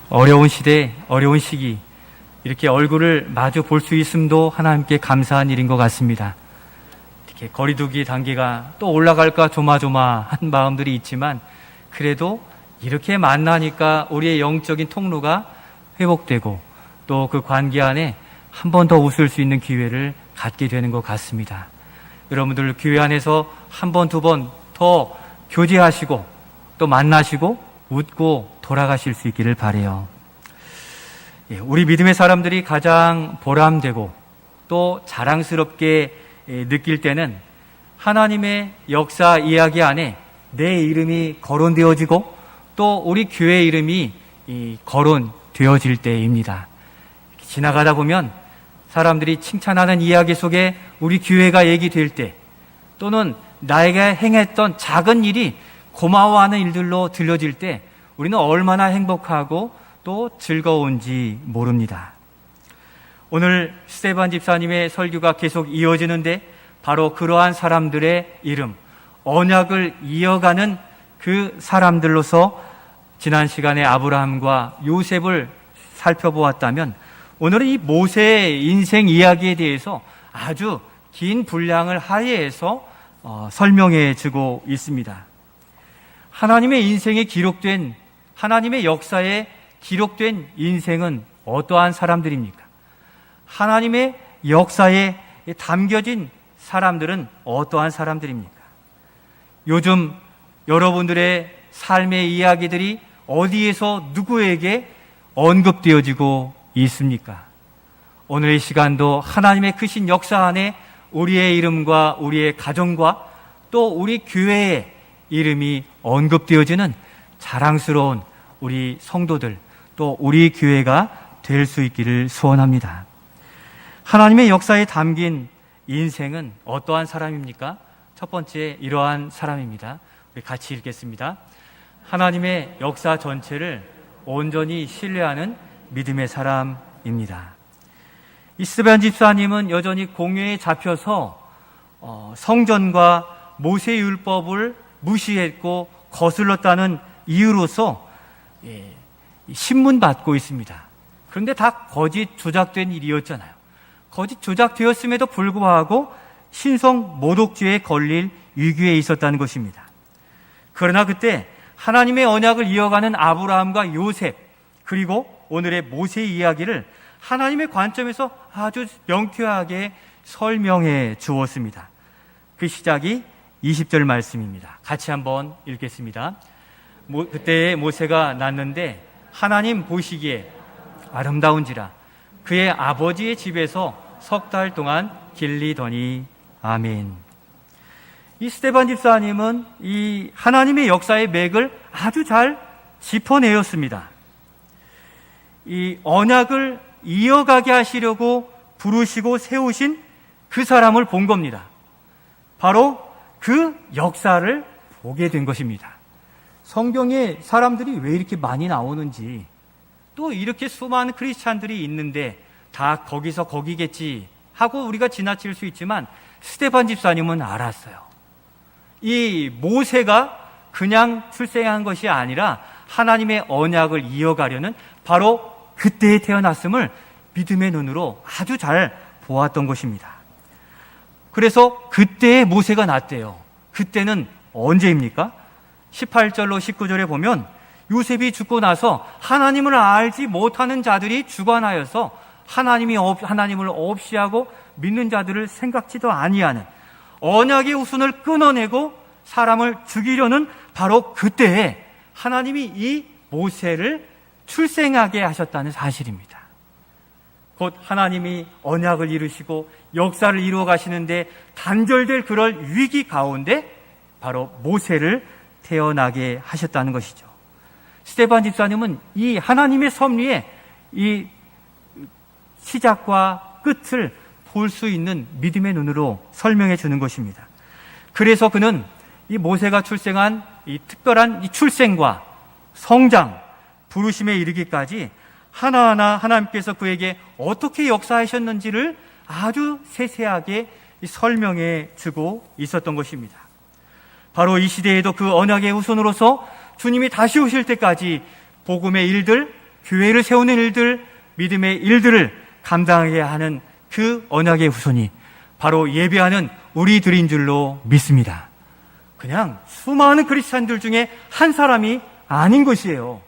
어려운 시대, 어려운 시기, 이렇게 얼굴을 마주 볼 수 있음도 하나님께 감사한 일인 것 같습니다. 이렇게 거리두기 단계가 또 올라갈까 조마조마한 마음들이 있지만, 그래도 이렇게 만나니까 우리의 영적인 통로가 회복되고 또 그 관계 안에 한 번 더 웃을 수 있는 기회를 갖게 되는 것 같습니다. 여러분들 교회 안에서 한 번, 두 번 더 교제하시고 또 만나시고 웃고 돌아가실 수 있기를 바라요. 우리 믿음의 사람들이 가장 보람되고 또 자랑스럽게 느낄 때는 하나님의 역사 이야기 안에 내 이름이 거론되어지고 또 우리 교회 이름이 거론되어질 때입니다. 지나가다 보면 사람들이 칭찬하는 이야기 속에 우리 교회가 얘기될 때, 또는 나에게 행했던 작은 일이 고마워하는 일들로 들려질 때 우리는 얼마나 행복하고 또 즐거운지 모릅니다. 오늘 스테반 집사님의 설교가 계속 이어지는데, 바로 그러한 사람들의 이름, 언약을 이어가는 그 사람들로서 지난 시간에 아브라함과 요셉을 살펴보았다면, 오늘은 이 모세의 인생 이야기에 대해서 아주 긴 분량을 할애해서 설명해 주고 있습니다. 하나님의 인생에 기록된, 하나님의 역사에 기록된 인생은 어떠한 사람들입니까? 하나님의 역사에 담겨진 사람들은 어떠한 사람들입니까? 요즘 여러분들의 삶의 이야기들이 어디에서 누구에게 언급되어지고 있습니까? 오늘의 시간도 하나님의 크신 역사 안에 우리의 이름과 우리의 가정과 또 우리 교회의 이름이 언급되어지는 자랑스러운 우리 성도들, 또 우리 교회가 될 수 있기를 소원합니다. 하나님의 역사에 담긴 인생은 어떠한 사람입니까? 첫 번째, 이러한 사람입니다. 우리 같이 읽겠습니다. 하나님의 역사 전체를 온전히 신뢰하는 믿음의 사람입니다. 스테반 집사님은 여전히 공회에 잡혀서 성전과 모세율법을 무시했고 거슬렀다는 이유로서 신문받고 있습니다. 그런데 다 거짓 조작된 일이었잖아요. 거짓 조작되었음에도 불구하고 신성 모독죄에 걸릴 위기에 있었다는 것입니다. 그러나 그때 하나님의 언약을 이어가는 아브라함과 요셉, 그리고 오늘의 모세의 이야기를 하나님의 관점에서 아주 명쾌하게 설명해 주었습니다. 그 시작이 20절 말씀입니다. 같이 한번 읽겠습니다. 그때 모세가 낳는데 하나님 보시기에 아름다운지라 그의 아버지의 집에서 석 달 동안 길리더니. 아멘. 이 스테반 집사님은 이 하나님의 역사의 맥을 아주 잘 짚어내었습니다. 이 언약을 이어가게 하시려고 부르시고 세우신 그 사람을 본 겁니다. 바로 그 역사를 보게 된 것입니다. 성경에 사람들이 왜 이렇게 많이 나오는지, 또 이렇게 수많은 크리스찬들이 있는데 다 거기서 거기겠지 하고 우리가 지나칠 수 있지만, 스테반 집사님은 알았어요. 이 모세가 그냥 출생한 것이 아니라 하나님의 언약을 이어가려는 바로 그때에 태어났음을 믿음의 눈으로 아주 잘 보았던 것입니다. 그래서 그때의 모세가 났대요. 그때는 언제입니까? 18절로 19절에 보면 요셉이 죽고 나서 하나님을 알지 못하는 자들이 주관하여서 하나님을 없이 하고 믿는 자들을 생각지도 아니하는 언약의 후손을 끊어내고 사람을 죽이려는 바로 그때에 하나님이 이 모세를 출생하게 하셨다는 사실입니다. 곧 하나님이 언약을 이루시고 역사를 이루어 가시는데 단절될 그럴 위기 가운데 바로 모세를 태어나게 하셨다는 것이죠. 스테반 집사님은 이 하나님의 섭리에 이 시작과 끝을 볼 수 있는 믿음의 눈으로 설명해 주는 것입니다. 그래서 그는 이 모세가 출생한 이 특별한 이 출생과 성장, 부르심에 이르기까지 하나하나 하나님께서 그에게 어떻게 역사하셨는지를 아주 세세하게 설명해 주고 있었던 것입니다. 바로 이 시대에도 그 언약의 후손으로서 주님이 다시 오실 때까지 복음의 일들, 교회를 세우는 일들, 믿음의 일들을 감당하게 하는 그 언약의 후손이 바로 예배하는 우리들인 줄로 믿습니다. 그냥 수많은 크리스찬들 중에 한 사람이 아닌 것이에요.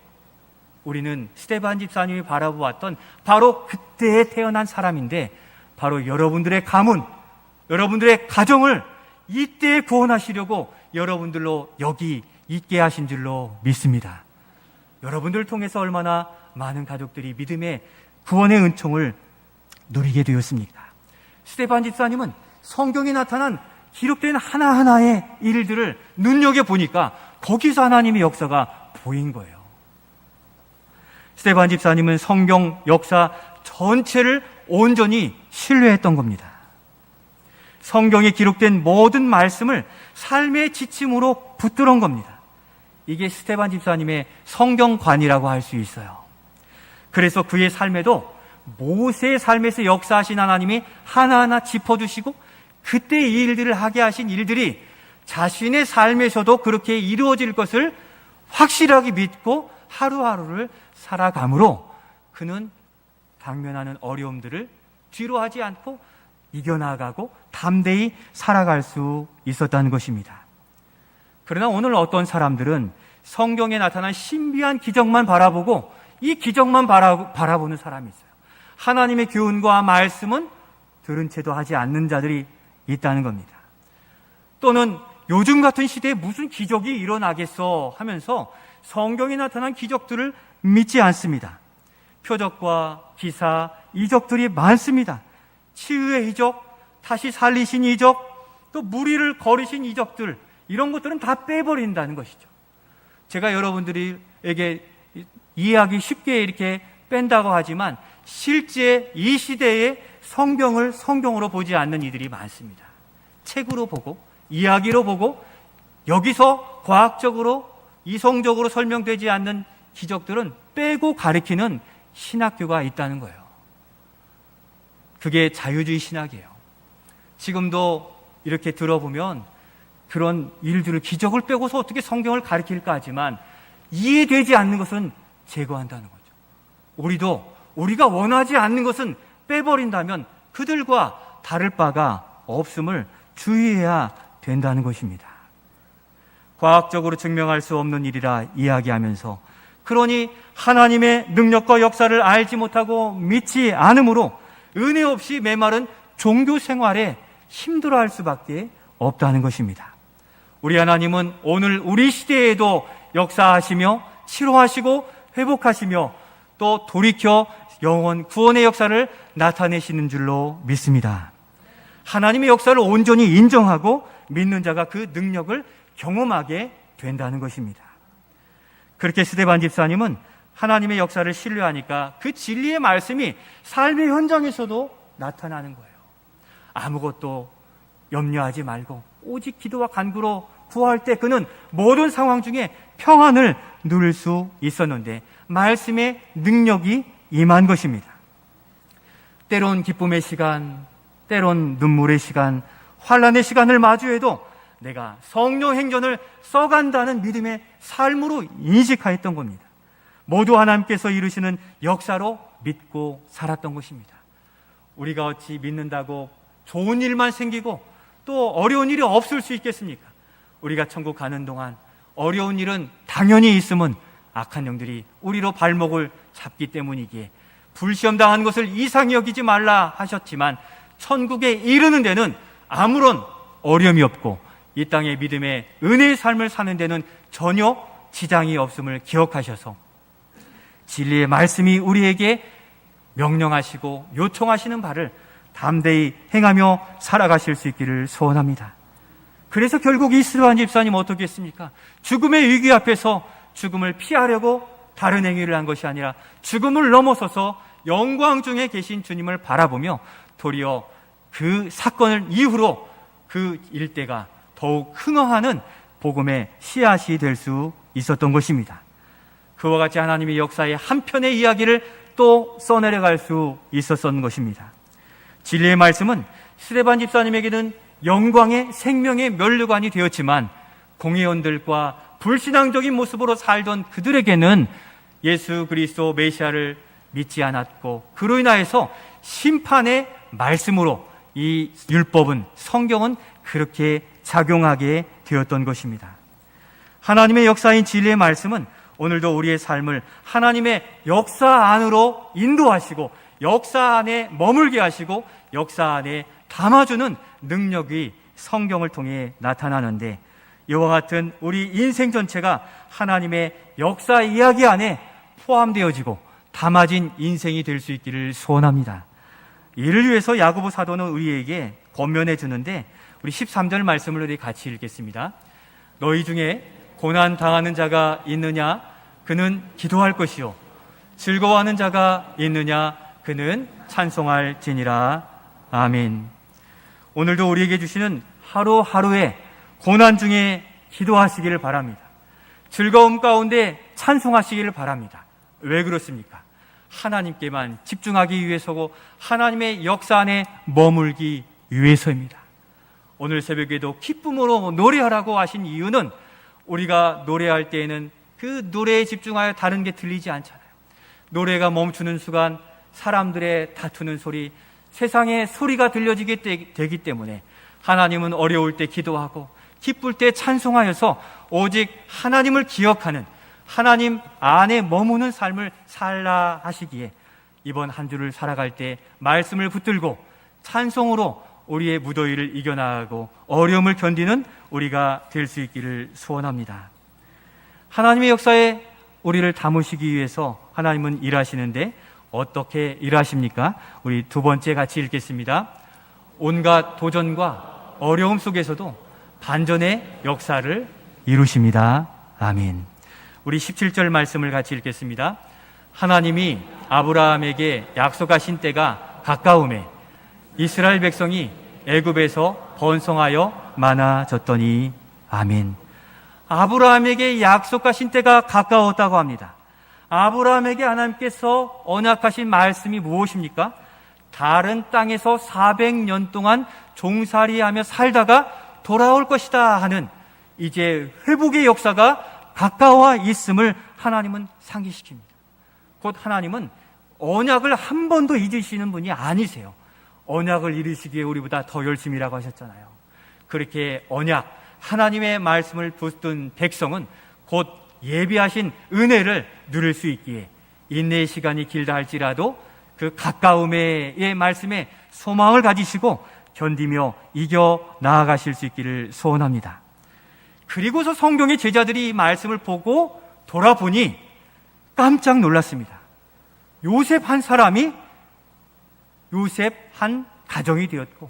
우리는 스데반 집사님이 바라보았던 바로 그때에 태어난 사람인데, 바로 여러분들의 가문, 여러분들의 가정을 이때에 구원하시려고 여러분들로 여기 있게 하신 줄로 믿습니다. 여러분들을 통해서 얼마나 많은 가족들이 믿음의 구원의 은총을 누리게 되었습니까? 스데반 집사님은 성경에 나타난 기록된 하나하나의 일들을 눈여겨보니까 거기서 하나님의 역사가 보인 거예요. 스데반 집사님은 성경 역사 전체를 온전히 신뢰했던 겁니다. 성경에 기록된 모든 말씀을 삶의 지침으로 붙들은 겁니다. 이게 스데반 집사님의 성경관이라고 할 수 있어요. 그래서 그의 삶에도 모세의 삶에서 역사하신 하나님이 하나하나 짚어주시고, 그때 이 일들을 하게 하신 일들이 자신의 삶에서도 그렇게 이루어질 것을 확실하게 믿고 하루하루를 살아가므로 그는 당면하는 어려움들을 뒤로 하지 않고 이겨나가고 담대히 살아갈 수 있었다는 것입니다. 그러나 오늘 어떤 사람들은 성경에 나타난 신비한 기적만 바라보고 이 기적만 바라보는 사람이 있어요. 하나님의 교훈과 말씀은 들은 채도 하지 않는 자들이 있다는 겁니다. 또는 요즘 같은 시대에 무슨 기적이 일어나겠어 하면서 성경에 나타난 기적들을 믿지 않습니다. 표적과 기사, 이적들이 많습니다. 치유의 이적, 다시 살리신 이적, 또 무리를 거르신 이적들, 이런 것들은 다 빼버린다는 것이죠. 제가 여러분들에게 이해하기 쉽게 이렇게 뺀다고 하지만 실제 이 시대에 성경을 성경으로 보지 않는 이들이 많습니다. 책으로 보고 이야기로 보고 여기서 과학적으로 이성적으로 설명되지 않는 기적들은 빼고 가리키는 신학교가 있다는 거예요. 그게 자유주의 신학이에요. 지금도 이렇게 들어보면 그런 일들을, 기적을 빼고서 어떻게 성경을 가리킬까 하지만 이해되지 않는 것은 제거한다는 거죠. 우리가 원하지 않는 것은 빼버린다면 그들과 다를 바가 없음을 주의해야 된다는 것입니다. 과학적으로 증명할 수 없는 일이라 이야기하면서, 그러니 하나님의 능력과 역사를 알지 못하고 믿지 않으므로 은혜 없이 메마른 종교 생활에 힘들어할 수밖에 없다는 것입니다. 우리 하나님은 오늘 우리 시대에도 역사하시며 치료하시고 회복하시며 또 돌이켜 영원 구원의 역사를 나타내시는 줄로 믿습니다. 하나님의 역사를 온전히 인정하고 믿는 자가 그 능력을 경험하게 된다는 것입니다. 그렇게 스데반 집사님은 하나님의 역사를 신뢰하니까 그 진리의 말씀이 삶의 현장에서도 나타나는 거예요. 아무것도 염려하지 말고 오직 기도와 간구로 구할 때 그는 모든 상황 중에 평안을 누릴 수 있었는데 말씀의 능력이 임한 것입니다. 때론 기쁨의 시간, 때론 눈물의 시간, 환난의 시간을 마주해도 내가 성령 행전을 써간다는 믿음의 삶으로 인식하였던 겁니다. 모두 하나님께서 이루시는 역사로 믿고 살았던 것입니다. 우리가 어찌 믿는다고 좋은 일만 생기고 또 어려운 일이 없을 수 있겠습니까? 우리가 천국 가는 동안 어려운 일은 당연히 있으면 악한 영들이 우리로 발목을 잡기 때문이기에 불시험당한 것을 이상히 여기지 말라 하셨지만 천국에 이르는 데는 아무런 어려움이 없고 이 땅의 믿음의 은혜의 삶을 사는 데는 전혀 지장이 없음을 기억하셔서 진리의 말씀이 우리에게 명령하시고 요청하시는 바를 담대히 행하며 살아가실 수 있기를 소원합니다. 그래서 결국 스데반 집사님 어떻게 했습니까? 죽음의 위기 앞에서 죽음을 피하려고 다른 행위를 한 것이 아니라 죽음을 넘어서서 영광 중에 계신 주님을 바라보며 도리어 그 사건을 이후로 그 일대가 더욱 흥황하는 복음의 씨앗이 될 수 있었던 것입니다. 그와 같이 하나님의 역사의 한편의 이야기를 또 써내려갈 수 있었던 것입니다. 진리의 말씀은 스데반 집사님에게는 영광의 생명의 면류관이 되었지만 공회원들과 불신앙적인 모습으로 살던 그들에게는 예수 그리스도 메시아를 믿지 않았고, 그로 인하여서 심판의 말씀으로 이 율법은, 성경은 그렇게 작용하게 되었던 것입니다. 하나님의 역사인 진리의 말씀은 오늘도 우리의 삶을 하나님의 역사 안으로 인도하시고, 역사 안에 머물게 하시고, 역사 안에 담아주는 능력이 성경을 통해 나타나는데, 이와 같은 우리 인생 전체가 하나님의 역사 이야기 안에 포함되어지고 담아진 인생이 될 수 있기를 소원합니다. 이를 위해서 야고보 사도는 우리에게 권면해 주는데, 우리 13절 말씀을 우리 같이 읽겠습니다. 너희 중에 고난 당하는 자가 있느냐? 그는 기도할 것이요. 즐거워하는 자가 있느냐? 그는 찬송할지니라. 아멘. 오늘도 우리에게 주시는 하루하루의 고난 중에 기도하시기를 바랍니다. 즐거움 가운데 찬송하시기를 바랍니다. 왜 그렇습니까? 하나님께만 집중하기 위해서고, 하나님의 역사 안에 머물기 위해서입니다. 오늘 새벽에도 기쁨으로 노래하라고 하신 이유는, 우리가 노래할 때에는 그 노래에 집중하여 다른 게 들리지 않잖아요. 노래가 멈추는 순간 사람들의 다투는 소리, 세상의 소리가 들려지게 되기 때문에 하나님은 어려울 때 기도하고 기쁠 때 찬송하여서 오직 하나님을 기억하는, 하나님 안에 머무는 삶을 살라 하시기에, 이번 한 주를 살아갈 때 말씀을 붙들고 찬송으로 우리의 무더위를 이겨나가고 어려움을 견디는 우리가 될 수 있기를 소원합니다. 하나님의 역사에 우리를 담으시기 위해서 하나님은 일하시는데 어떻게 일하십니까? 우리 두 번째 같이 읽겠습니다. 온갖 도전과 어려움 속에서도 반전의 역사를 이루십니다. 아멘. 우리 17절 말씀을 같이 읽겠습니다. 하나님이 아브라함에게 약속하신 때가 가까우매 이스라엘 백성이 애굽에서 번성하여 많아졌더니. 아멘. 아브라함에게 약속하신 때가 가까웠다고 합니다. 아브라함에게 하나님께서 언약하신 말씀이 무엇입니까? 다른 땅에서 400년 동안 종살이하며 살다가 돌아올 것이다 하는, 이제 회복의 역사가 가까워 있음을 하나님은 상기시킵니다. 곧 하나님은 언약을 한 번도 잊으시는 분이 아니세요. 언약을 이루시기에 우리보다 더 열심히라고 하셨잖아요. 그렇게 언약, 하나님의 말씀을 붙든 백성은 곧 예비하신 은혜를 누릴 수 있기에 인내의 시간이 길다 할지라도 그 가까움의 말씀에 소망을 가지시고 견디며 이겨 나아가실 수 있기를 소원합니다. 그리고서 성경의 제자들이 이 말씀을 보고 돌아보니 깜짝 놀랐습니다. 요셉 한 사람이 요셉 한 가정이 되었고,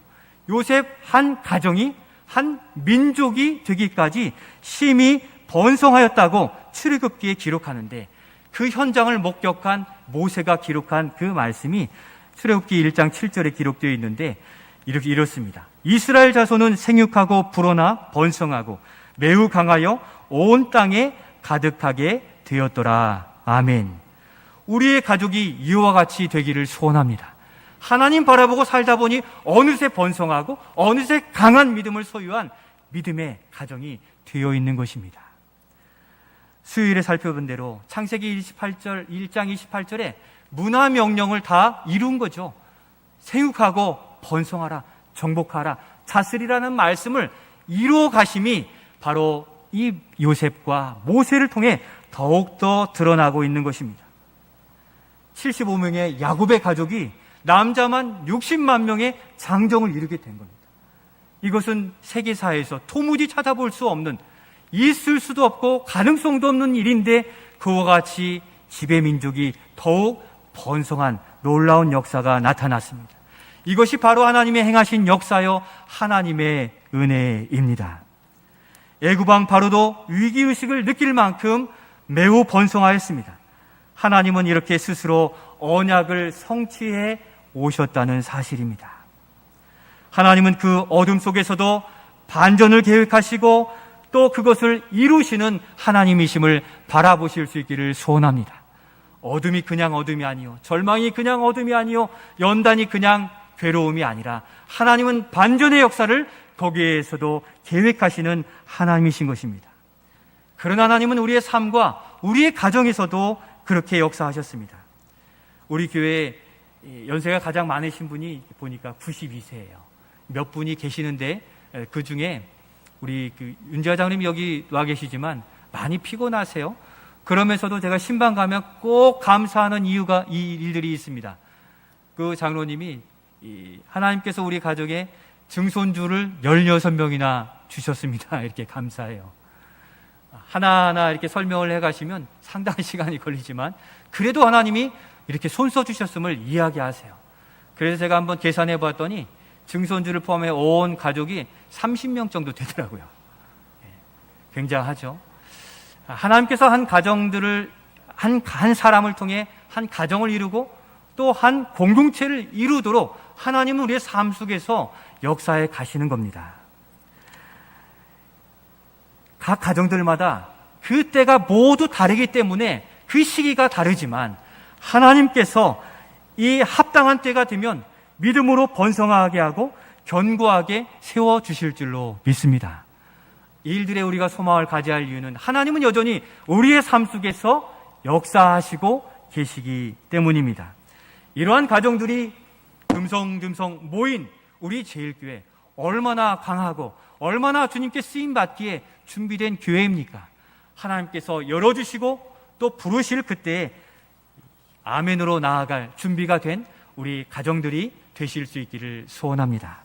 요셉 한 가정이 한 민족이 되기까지 심히 번성하였다고 출애굽기에 기록하는데, 그 현장을 목격한 모세가 기록한 그 말씀이 출애굽기 1장 7절에 기록되어 있는데 이렇습니다. 이스라엘 자손은 생육하고 불어나 번성하고 매우 강하여 온 땅에 가득하게 되었더라. 아멘. 우리의 가족이 이와 같이 되기를 소원합니다. 하나님 바라보고 살다 보니 어느새 번성하고 어느새 강한 믿음을 소유한 믿음의 가정이 되어 있는 것입니다. 수요일에 살펴본 대로 창세기 1장 28절에 문화 명령을 다 이룬 거죠. 생육하고 번성하라, 정복하라, 다스리라는 말씀을 이루어 가심이 바로 이 요셉과 모세를 통해 더욱더 드러나고 있는 것입니다. 75명의 야곱의 가족이 남자만 60만 명의 장정을 이루게 된 겁니다. 이것은 세계사에서 도무지 찾아볼 수 없는, 있을 수도 없고 가능성도 없는 일인데, 그와 같이 지배민족이 더욱 번성한 놀라운 역사가 나타났습니다. 이것이 바로 하나님의 행하신 역사요 하나님의 은혜입니다. 애굽왕 바로도 위기의식을 느낄 만큼 매우 번성하였습니다. 하나님은 이렇게 스스로 언약을 성취해 오셨다는 사실입니다. 하나님은 그 어둠 속에서도 반전을 계획하시고 또 그것을 이루시는 하나님이심을 바라보실 수 있기를 소원합니다. 어둠이 그냥 어둠이 아니요, 절망이 그냥 어둠이 아니요, 연단이 그냥 괴로움이 아니라 하나님은 반전의 역사를 거기에서도 계획하시는 하나님이신 것입니다. 그런 하나님은 우리의 삶과 우리의 가정에서도 그렇게 역사하셨습니다. 우리 교회에 연세가 가장 많으신 분이 보니까 92세예요. 몇 분이 계시는데 그 중에 우리 윤지아 장로님 여기 와 계시지만 많이 피곤하세요. 그러면서도 제가 신방 가면 꼭 감사하는 이유가 이 일들이 있습니다. 그 장로님이 하나님께서 우리 가족에 증손주를 16명이나 주셨습니다. 이렇게 감사해요. 하나하나 이렇게 설명을 해가시면 상당한 시간이 걸리지만 그래도 하나님이 이렇게 손써 주셨음을 이야기하세요. 그래서 제가 한번 계산해 봤더니 증손주를 포함해 온 가족이 30명 정도 되더라고요. 굉장하죠. 하나님께서 한 가정들을 한 사람을 통해 한 가정을 이루고 또 한 공동체를 이루도록 하나님은 우리의 삶 속에서 역사에 가시는 겁니다. 각 가정들마다 그 때가 모두 다르기 때문에 그 시기가 다르지만 하나님께서 이 합당한 때가 되면 믿음으로 번성하게 하고 견고하게 세워주실 줄로 믿습니다. 이 일들에 우리가 소망을 가져야 할 이유는 하나님은 여전히 우리의 삶 속에서 역사하시고 계시기 때문입니다. 이러한 가정들이 듬성듬성 모인 우리 제일교회 얼마나 강하고 얼마나 주님께 쓰임받기에 준비된 교회입니까? 하나님께서 열어주시고 또 부르실 그때에 아멘으로 나아갈 준비가 된 우리 가정들이 되실 수 있기를 소원합니다.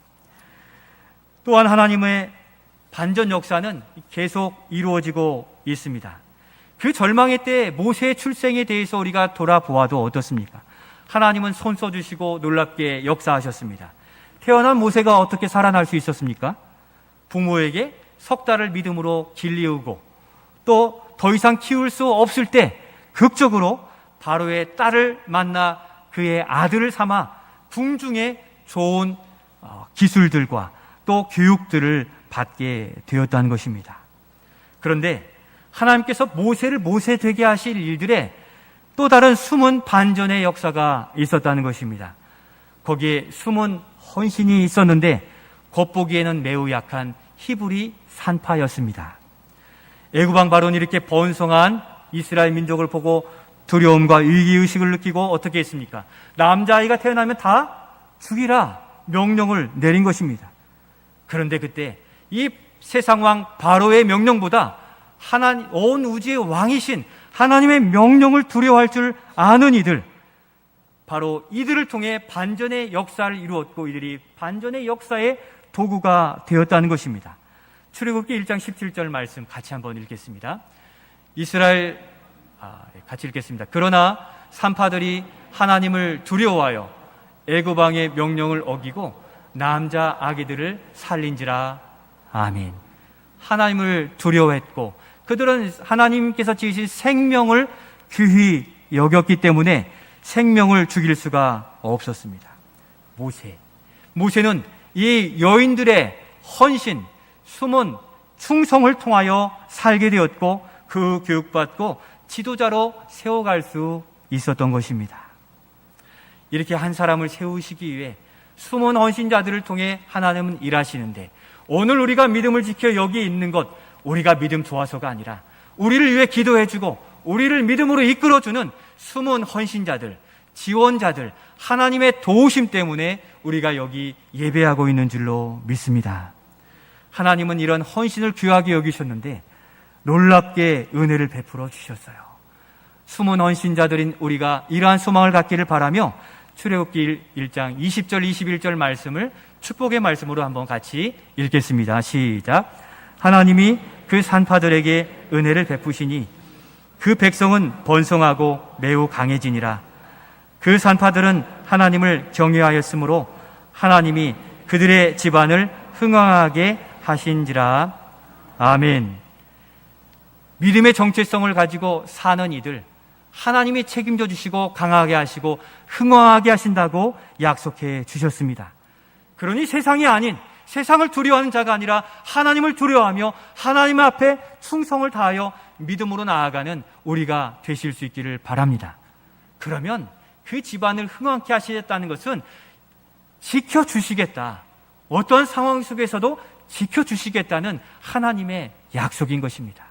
또한 하나님의 반전 역사는 계속 이루어지고 있습니다. 그 절망의 때 모세의 출생에 대해서 우리가 돌아보아도 어떻습니까? 하나님은 손 써주시고 놀랍게 역사하셨습니다. 태어난 모세가 어떻게 살아날 수 있었습니까? 부모에게 석 달을 믿음으로 길리우고 또 더 이상 키울 수 없을 때 극적으로 바로의 딸을 만나 그의 아들을 삼아 궁중에 좋은 기술들과 또 교육들을 받게 되었다는 것입니다. 그런데 하나님께서 모세를 모세 되게 하실 일들에 또 다른 숨은 반전의 역사가 있었다는 것입니다. 거기에 숨은 헌신이 있었는데 겉보기에는 매우 약한 히브리 산파였습니다. 애굽왕 바로는 이렇게 번성한 이스라엘 민족을 보고 두려움과 위기의식을 느끼고 어떻게 했습니까? 남자아이가 태어나면 다 죽이라 명령을 내린 것입니다. 그런데 그때 이 세상왕 바로의 명령보다 온 우주의 왕이신 하나님의 명령을 두려워할 줄 아는 이들, 바로 이들을 통해 반전의 역사를 이루었고 이들이 반전의 역사의 도구가 되었다는 것입니다. 출애굽기 1장 17절 말씀 같이 한번 읽겠습니다. 같이 읽겠습니다. 그러나 산파들이 하나님을 두려워하여 애굽 왕의 명령을 어기고 남자 아기들을 살린지라. 아멘. 하나님을 두려워했고 그들은 하나님께서 지으신 생명을 귀히 여겼기 때문에 생명을 죽일 수가 없었습니다. 모세는 이 여인들의 헌신, 숨은 충성을 통하여 살게 되었고 그 교육받고 지도자로 세워갈 수 있었던 것입니다. 이렇게 한 사람을 세우시기 위해 숨은 헌신자들을 통해 하나님은 일하시는데 오늘 우리가 믿음을 지켜 여기 있는 것, 우리가 믿음 좋아서가 아니라 우리를 위해 기도해주고 우리를 믿음으로 이끌어주는 숨은 헌신자들, 지원자들, 하나님의 도우심 때문에 우리가 여기 예배하고 있는 줄로 믿습니다. 하나님은 이런 헌신을 귀하게 여기셨는데 놀랍게 은혜를 베풀어 주셨어요. 숨은 헌신자들인 우리가 이러한 소망을 갖기를 바라며 출애굽기 1장 20절 21절 말씀을 축복의 말씀으로 한번 같이 읽겠습니다. 시작. 하나님이 그 산파들에게 은혜를 베푸시니 그 백성은 번성하고 매우 강해지니라. 그 산파들은 하나님을 경외하였으므로 하나님이 그들의 집안을 흥왕하게 하신지라. 아멘. 믿음의 정체성을 가지고 사는 이들, 하나님이 책임져 주시고 강하게 하시고 흥왕하게 하신다고 약속해 주셨습니다. 그러니 세상이 아닌, 세상을 두려워하는 자가 아니라 하나님을 두려워하며 하나님 앞에 충성을 다하여 믿음으로 나아가는 우리가 되실 수 있기를 바랍니다. 그러면 그 집안을 흥왕케 하시겠다는 것은 지켜주시겠다, 어떠한 상황 속에서도 지켜주시겠다는 하나님의 약속인 것입니다.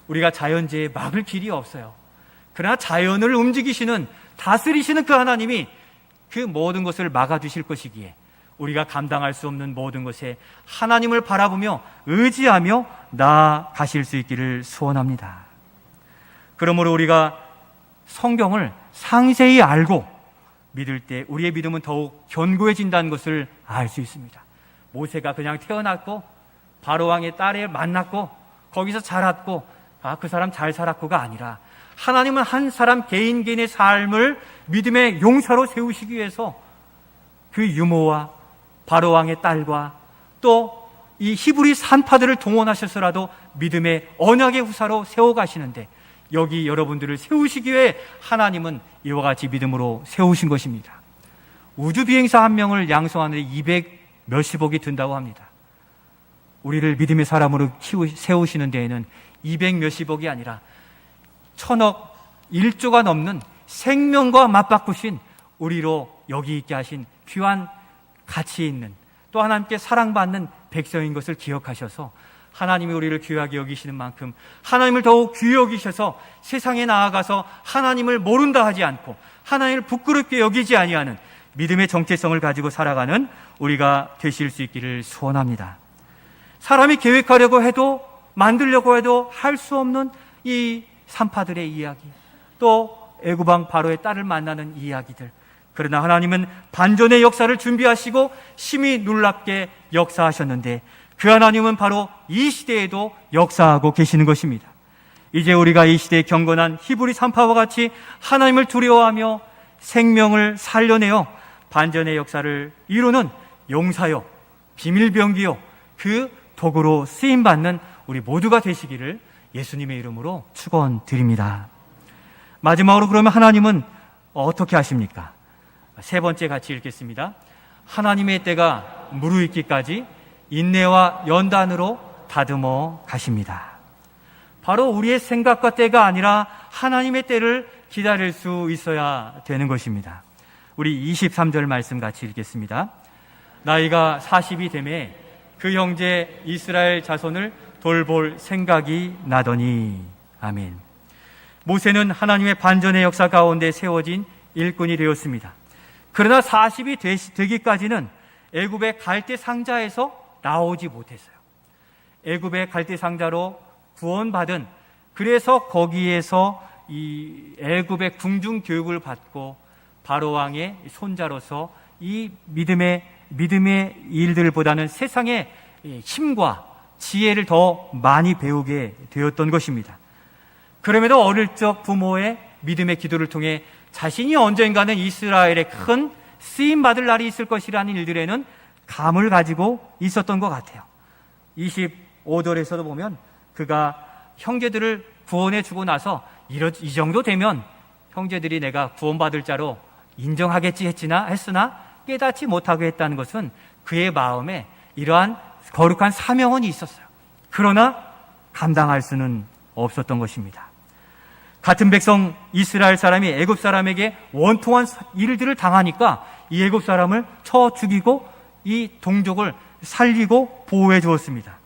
우리가 자연재해에 막을 길이 없어요. 그러나 자연을 움직이시는, 다스리시는 그 하나님이 그 모든 것을 막아주실 것이기에 우리가 감당할 수 없는 모든 것에 하나님을 바라보며 의지하며 나아가실 수 있기를 소원합니다. 그러므로 우리가 성경을 상세히 알고 믿을 때 우리의 믿음은 더욱 견고해진다는 것을 알 수 있습니다. 모세가 그냥 태어났고 바로왕의 딸을 만났고 거기서 자랐고 그 사람 잘 살았고가 아니라 하나님은 한 사람 개인의 삶을 믿음의 용사로 세우시기 위해서 그 유모와 바로왕의 딸과 또 이 히브리 산파들을 동원하셔서라도 믿음의 언약의 후사로 세워가시는데, 여기 여러분들을 세우시기 위해 하나님은 이와 같이 믿음으로 세우신 것입니다. 우주비행사 한 명을 양성하는데 200 몇십억이 든다고 합니다. 우리를 믿음의 사람으로 세우시는 데에는 200 몇십억이 아니라 1000억, 1조가 넘는 생명과 맞바꾸신 우리로 여기 있게 하신 귀한 가치 있는, 또 하나님께 사랑받는 백성인 것을 기억하셔서 하나님이 우리를 귀하게 여기시는 만큼 하나님을 더욱 귀히 여기셔서 세상에 나아가서 하나님을 모른다 하지 않고 하나님을 부끄럽게 여기지 아니하는 믿음의 정체성을 가지고 살아가는 우리가 되실 수 있기를 소원합니다. 사람이 계획하려고 해도 만들려고 해도 할 수 없는 이 산파들의 이야기, 또 애굽왕 바로의 딸을 만나는 이야기들, 그러나 하나님은 반전의 역사를 준비하시고 심히 놀랍게 역사하셨는데 그 하나님은 바로 이 시대에도 역사하고 계시는 것입니다. 이제 우리가 이 시대의 경건한 히브리 산파와 같이 하나님을 두려워하며 생명을 살려내어 반전의 역사를 이루는 용사요, 비밀병기요, 그 도구로 쓰임받는 우리 모두가 되시기를 예수님의 이름으로 축원드립니다. 마지막으로 그러면 하나님은 어떻게 하십니까? 세 번째 같이 읽겠습니다. 하나님의 때가 무르익기까지 인내와 연단으로 다듬어 가십니다. 바로 우리의 생각과 때가 아니라 하나님의 때를 기다릴 수 있어야 되는 것입니다. 우리 23절 말씀 같이 읽겠습니다. 나이가 40이 되매 그 형제 이스라엘 자손을 돌볼 생각이 나더니. 아멘. 모세는 하나님의 반전의 역사 가운데 세워진 일꾼이 되었습니다. 그러나 40이 되기까지는 애굽의 갈대 상자에서 나오지 못했어요. 애굽의 갈대 상자로 구원받은, 그래서 거기에서 이 애굽의 궁중 교육을 받고 바로왕의 손자로서 이 믿음의 일들보다는 세상의 힘과 지혜를 더 많이 배우게 되었던 것입니다. 그럼에도 어릴 적 부모의 믿음의 기도를 통해 자신이 언젠가는 이스라엘의 큰 쓰임받을 날이 있을 것이라는 일들에는 감을 가지고 있었던 것 같아요. 25절에서도 보면 그가 형제들을 구원해 주고 나서 이 정도 되면 형제들이 내가 구원받을 자로 인정하겠지 했으나 깨닫지 못하게 했다는 것은 그의 마음에 이러한 거룩한 사명은 있었어요. 그러나 감당할 수는 없었던 것입니다. 같은 백성 이스라엘 사람이 애굽 사람에게 원통한 일들을 당하니까 이 애굽 사람을 쳐 죽이고 이 동족을 살리고 보호해 주었습니다.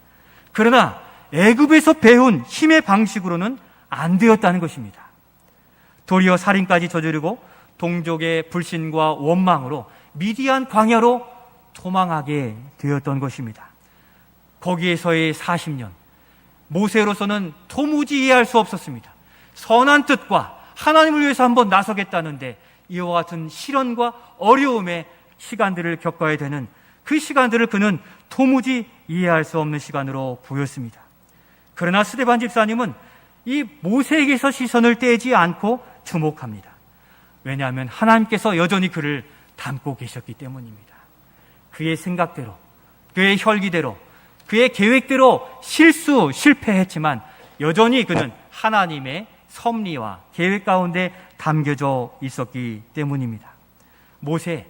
그러나 애굽에서 배운 힘의 방식으로는 안 되었다는 것입니다. 도리어 살인까지 저지르고 동족의 불신과 원망으로 미디안 광야로 도망하게 되었던 것입니다. 거기에서의 40년, 모세로서는 도무지 이해할 수 없었습니다. 선한 뜻과 하나님을 위해서 한번 나서겠다는데 이와 같은 시련과 어려움의 시간들을 겪어야 되는 그 시간들을 그는 도무지 이해할 수 없는 시간으로 보였습니다. 그러나 스데반 집사님은 이 모세에게서 시선을 떼지 않고 주목합니다. 왜냐하면 하나님께서 여전히 그를 담고 계셨기 때문입니다. 그의 생각대로, 그의 혈기대로, 그의 계획대로 실패했지만 여전히 그는 하나님의 섭리와 계획 가운데 담겨져 있었기 때문입니다. 모세,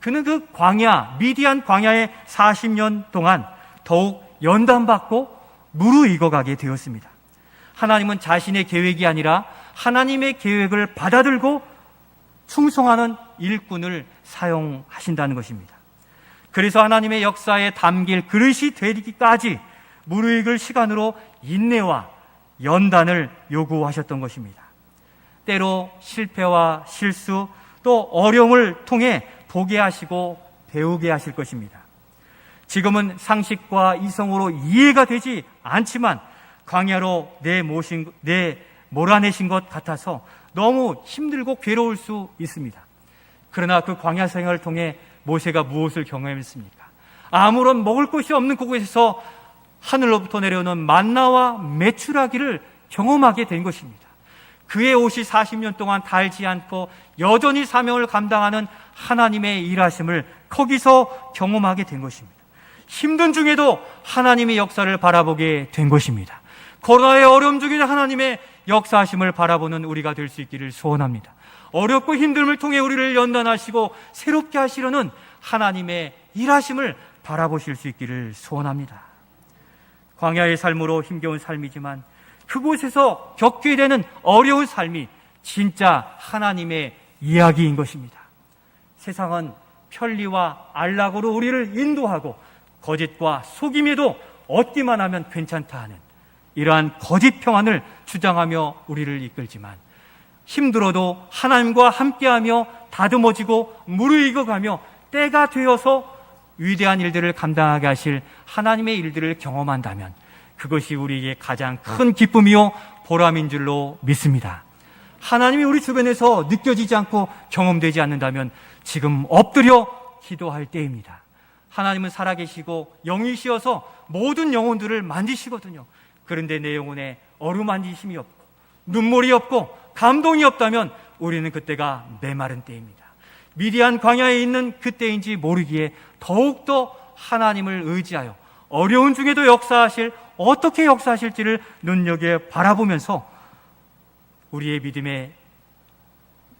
그는 그 광야, 미디안 광야의 40년 동안 더욱 연단받고 무르익어가게 되었습니다. 하나님은 자신의 계획이 아니라 하나님의 계획을 받아들고 충성하는 일꾼을 사용하신다는 것입니다. 그래서 하나님의 역사에 담길 그릇이 되기까지 무르익을 시간으로 인내와 연단을 요구하셨던 것입니다. 때로 실패와 실수 또 어려움을 통해 보게 하시고 배우게 하실 것입니다. 지금은 상식과 이성으로 이해가 되지 않지만 광야로 몰아내신 것 같아서 너무 힘들고 괴로울 수 있습니다. 그러나 그 광야 생활을 통해 모세가 무엇을 경험했습니까? 아무런 먹을 것이 없는 그곳에서 하늘로부터 내려오는 만나와 메추라기를 경험하게 된 것입니다. 그의 옷이 40년 동안 닳지 않고 여전히 사명을 감당하는 하나님의 일하심을 거기서 경험하게 된 것입니다. 힘든 중에도 하나님의 역사를 바라보게 된 것입니다. 코로나의 어려움 중에도 하나님의 역사하심을 바라보는 우리가 될 수 있기를 소원합니다. 어렵고 힘듦을 통해 우리를 연단하시고 새롭게 하시려는 하나님의 일하심을 바라보실 수 있기를 소원합니다. 광야의 삶으로 힘겨운 삶이지만 그곳에서 겪게 되는 어려운 삶이 진짜 하나님의 이야기인 것입니다. 세상은 편리와 안락으로 우리를 인도하고 거짓과 속임에도 얻기만 하면 괜찮다 하는 이러한 거짓 평안을 주장하며 우리를 이끌지만 힘들어도 하나님과 함께하며 다듬어지고 무르익어가며 때가 되어서 위대한 일들을 감당하게 하실 하나님의 일들을 경험한다면 그것이 우리에게 가장 큰 기쁨이요 보람인 줄로 믿습니다. 하나님이 우리 주변에서 느껴지지 않고 경험되지 않는다면 지금 엎드려 기도할 때입니다. 하나님은 살아계시고 영이시어서 모든 영혼들을 만지시거든요. 그런데 내 영혼에 어루만지심이 없고 눈물이 없고 감동이 없다면 우리는 그때가 메마른 때입니다. 미디안 광야에 있는 그때인지 모르기에 더욱더 하나님을 의지하여 어려운 중에도 역사하실 어떻게 역사하실지를 눈여겨 바라보면서 우리의 믿음의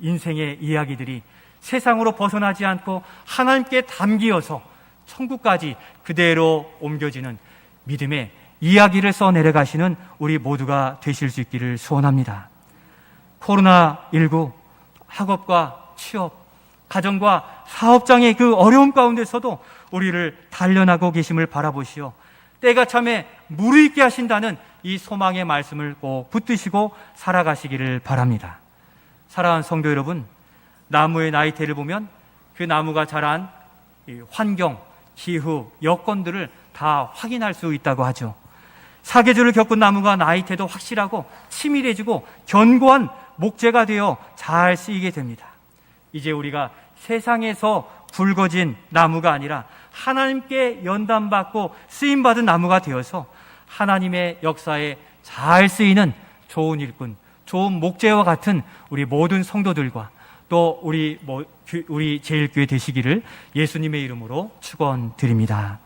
인생의 이야기들이 세상으로 벗어나지 않고 하나님께 담기어서 천국까지 그대로 옮겨지는 믿음의 이야기를 써내려가시는 우리 모두가 되실 수 있기를 소원합니다. 코로나19 학업과 취업, 가정과 사업장의 그 어려움 가운데서도 우리를 단련하고 계심을 바라보시오. 때가 참에 무르익게 하신다는 이 소망의 말씀을 꼭 붙드시고 살아가시기를 바랍니다. 사랑하는 성도 여러분, 나무의 나이테를 보면 그 나무가 자란 환경, 기후, 여건들을 다 확인할 수 있다고 하죠. 사계절을 겪은 나무가 나이테도 확실하고 치밀해지고 견고한 목재가 되어 잘 쓰이게 됩니다. 이제 우리가 세상에서 굵어진 나무가 아니라 하나님께 연단받고 쓰임받은 나무가 되어서 하나님의 역사에 잘 쓰이는 좋은 일꾼, 좋은 목재와 같은 우리 모든 성도들과 또 우리 제일교회 되시기를 예수님의 이름으로 축원드립니다.